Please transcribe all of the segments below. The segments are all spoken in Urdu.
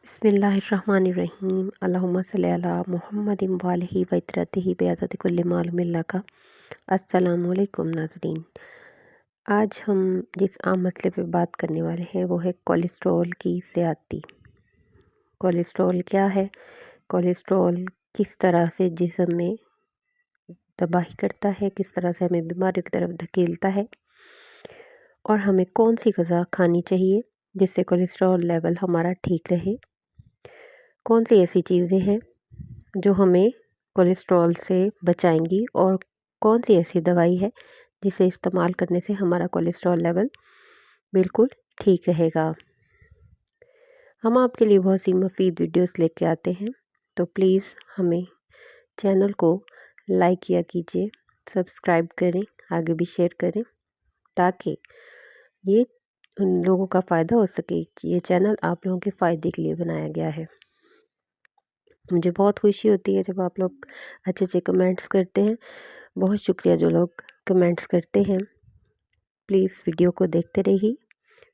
بسم اللہ الرحمن الرحیم اللہم صلی علی محمد وآلہ وطرتہ بعدد کل معلوم اللہ کا۔ السلام علیکم ناظرین، آج ہم جس عام مسئلے پہ بات کرنے والے ہیں وہ ہے کولیسٹرول کی زیادتی۔ کولیسٹرول کیا ہے؟ کولیسٹرول کس طرح سے جسم میں تباہی کرتا ہے، کس طرح سے ہمیں بیماریوں کی طرف دھکیلتا ہے، اور ہمیں کون سی غذا کھانی چاہیے جس سے کولیسٹرول لیول ہمارا ٹھیک رہے، کون سی ایسی چیزیں ہیں جو ہمیں کولیسٹرول سے بچائیں گی، اور کون سی ایسی دوائی ہے جسے استعمال کرنے سے ہمارا کولیسٹرول لیول بالکل ٹھیک رہے گا۔ ہم آپ کے لیے بہت سی مفید ویڈیوز لے کے آتے ہیں، تو پلیز ہمیں چینل کو لائک کیا کیجیے، سبسکرائب کریں، آگے بھی شیئر کریں تاکہ یہ ان لوگوں کا فائدہ ہو سکے۔ یہ چینل آپ لوگوں کے فائدے کے لیے بنایا گیا ہے۔ مجھے بہت خوشی ہوتی ہے جب آپ لوگ اچھے اچھے کمنٹس کرتے ہیں۔ بہت شکریہ جو لوگ کمنٹس کرتے ہیں۔ پلیز ویڈیو کو دیکھتے رہیے،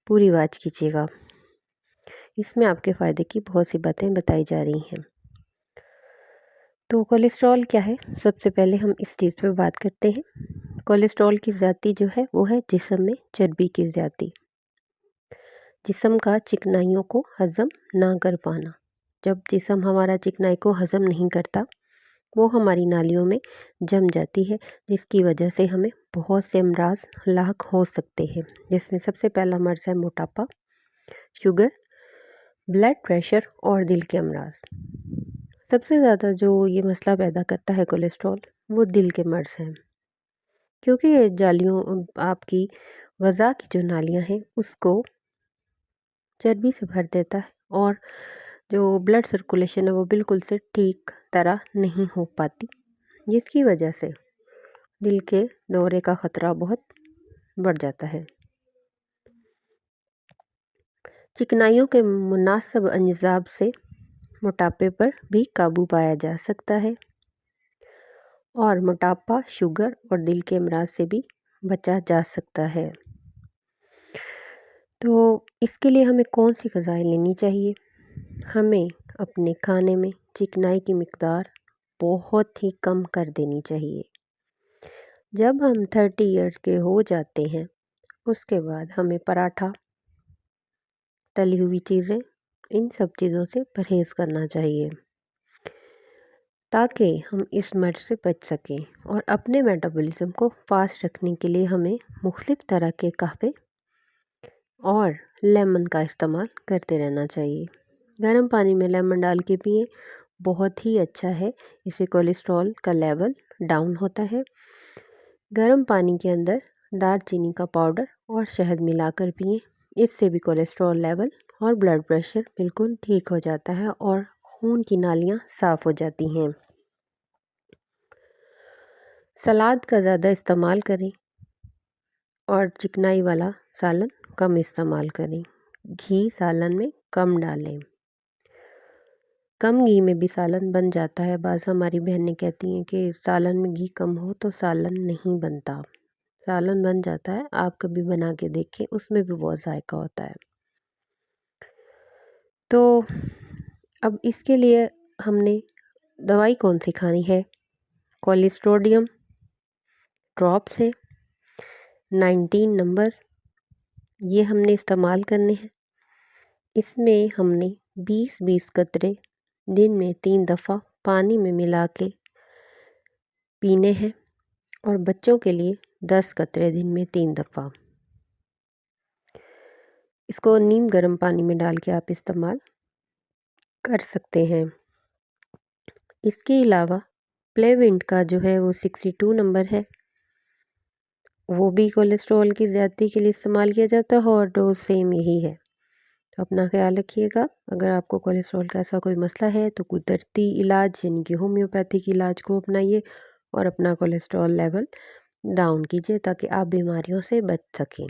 پوری واچ کیجیے گا، اس میں آپ کے فائدے کی بہت سی باتیں بتائی جا رہی ہیں۔ تو کولیسٹرول کیا ہے؟ سب سے پہلے ہم اس چیز پہ بات کرتے ہیں۔ کولیسٹرول کی زیادتی جو ہے وہ ہے جسم میں چربی کی زیادتی، جسم کا چکنائیوں کو ہضم نہ کر پانا۔ جب جسم ہمارا چکنائی کو ہضم نہیں کرتا، وہ ہماری نالیوں میں جم جاتی ہے، جس کی وجہ سے ہمیں بہت سے امراض لاحق ہو سکتے ہیں، جس میں سب سے پہلا مرض ہے موٹاپا، شوگر، بلڈ پریشر اور دل کے امراض۔ سب سے زیادہ جو یہ مسئلہ پیدا کرتا ہے کولیسٹرول، وہ دل کے مرض ہیں، کیونکہ یہ جالیوں آپ کی غذا کی جو نالیاں ہیں اس کو چربی سے بھر دیتا ہے، اور جو بلڈ سرکولیشن ہے وہ بالکل سے ٹھیک طرح نہیں ہو پاتی، جس کی وجہ سے دل کے دورے کا خطرہ بہت بڑھ جاتا ہے۔ چکنائیوں کے مناسب انتخاب سے موٹاپے پر بھی قابو پایا جا سکتا ہے، اور موٹاپا، شوگر اور دل کے امراض سے بھی بچا جا سکتا ہے۔ تو اس کے لیے ہمیں کون سی غذائیں لینی چاہیے؟ ہمیں اپنے کھانے میں چکنائی کی مقدار بہت ہی کم کر دینی چاہیے۔ جب ہم 30 ایئرز کے ہو جاتے ہیں، اس کے بعد ہمیں پراٹھا، تلی ہوئی چیزیں، ان سب چیزوں سے پرہیز کرنا چاہیے تاکہ ہم اس مرض سے بچ سکیں، اور اپنے میٹابولزم کو فاسٹ رکھنے کے لیے ہمیں مختلف طرح کے قہوے اور لیمن کا استعمال کرتے رہنا چاہیے۔ گرم پانی میں لیمن ڈال کے پئیں، بہت ہی اچھا ہے، اس سے کولیسٹرول کا لیول ڈاؤن ہوتا ہے۔ گرم پانی کے اندر دار چینی کا پاؤڈر اور شہد ملا کر پئیں، اس سے بھی کولیسٹرول لیول اور بلڈ پریشر بالکل ٹھیک ہو جاتا ہے، اور خون کی نالیاں صاف ہو جاتی ہیں۔ سلاد کا زیادہ استعمال کریں، اور چکنائی والا سالن کم استعمال کریں۔ گھی سالن میں کم ڈالیں۔ کم گھی میں بھی سالن بن جاتا ہے۔ بعض ہماری بہنیں کہتی ہیں کہ سالن میں گھی کم ہو تو سالن نہیں بنتا۔ سالن بن جاتا ہے، آپ کبھی بنا کے دیکھیں، اس میں بھی بہت ذائقہ ہوتا ہے۔ تو اب اس کے لیے ہم نے دوائی کون سی کھانی ہے؟ کولیسٹروڈیم ڈراپس ہے، 19 نمبر، یہ ہم نے استعمال کرنے ہیں۔ اس میں ہم نے 20 قطرے دن میں 3 دفعہ پانی میں ملا کے پینے ہیں، اور بچوں کے لیے 10 قطرے دن میں 3 دفعہ۔ اس کو نیم گرم پانی میں ڈال کے آپ استعمال کر سکتے ہیں۔ اس کے علاوہ پلیوینٹ کا جو ہے وہ 62 نمبر ہے، وہ بھی کولیسٹرول کی زیادتی کے لیے استعمال کیا جاتا ہے، اور ڈوز سیم یہی ہے۔ تو اپنا خیال رکھیے گا۔ اگر آپ کو کولیسٹرول کا ایسا کوئی مسئلہ ہے تو قدرتی علاج یعنی کہ ہومیوپیتھک علاج کو اپنائیے، اور اپنا کولیسٹرول لیول ڈاؤن کیجیے تاکہ آپ بیماریوں سے بچ سکیں۔